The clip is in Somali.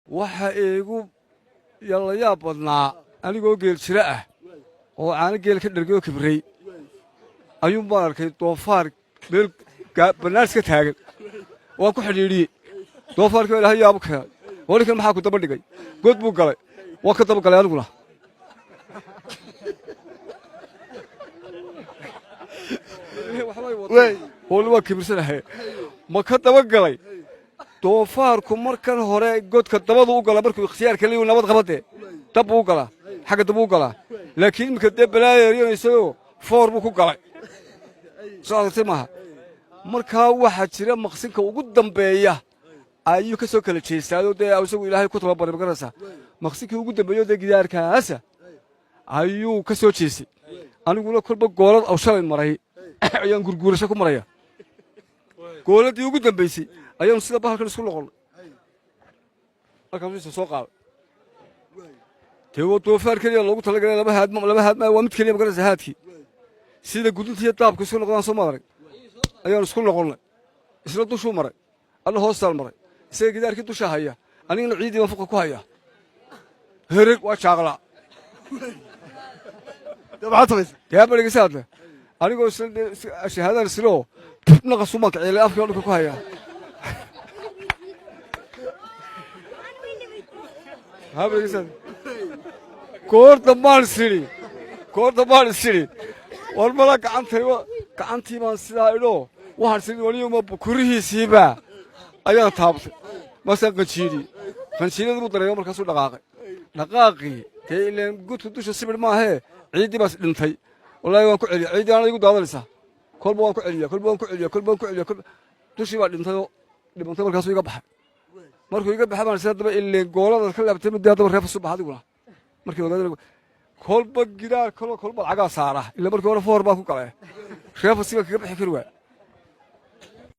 waxa iigu yalla yaab badnaa anigoo geel jira ah oo caano geel ka dhargay oo kibray ayuun baan arkay doofaar meel bannaans ka taagan waan ku xidhiidhiyey doofaarkii ilaahay yaabo keenay welikan maxaa ku daba dhigay god buu galay waan ka daba galay aniguna wali waa kibirsanahay ma ka daba galay doofaarku markan hore godka dabadu u gala markuu ikhtiyaarka leeyahay nabad qabade dab uu gala xagga dab uu gala laakiin imika dab balaayeeriyo isagoo foor buu ku galay saartay maaha markaa waxa jira maqsinka ugu dambeeya ayuu ka soo kala jeestay dee isagu ilaahay ku tababaray magarasa maqsinkii ugu dambeeyo dee gidaarkaasa ayuu ka soo jeestay aniguna kolba goolad aw shalay maray ayaan gurguurasho ku maraya gooladii ugu dambeysay ayaan sida bahalkan isku noqon markaasuu soo qaaday teewo doofaar kaliya loogu talagalay laba haadma waa mid kaliya magarasa haadkii sida gudintiiyo daabka isku noqdaan soo maray ayaan isku noqonnay isla dushuu maray alla hoostaan maray isaga gidaarkii dusha haya anigana ciidii baan fuqa ku haya hereg waa jaaqlaa yaa barigisaadle anigoo shahaadaan isloo naqasumaan kaceelay afkii dhulka ku haya haa barigisaad koor dambaan isiri war mala gacantii baan sidaa idhoo waxaan siri waliyuma bukurihiisiiba ayaan taabtay masaan qanjiiriyadii buu dareemo markaasuu dhaqaaqii dee ileen gudka dusha sibir maahee ciiddii baas dhintay wallaahi waan ku celiya ciiddii aana igu daadanaysaa kolba waan ku celiya dushii baa dhintayoo dhimantay markaasuu iga baxay markuu iga baxay baan haddaba ileen gooladaad ka laabtay midii haddaba reefasu baxa adiguna markii ogaadana kolba gidaar kaloo kolba lacagaa saara ilaa markii hore foor baa ku galay reefasiba kaga bixi kari waa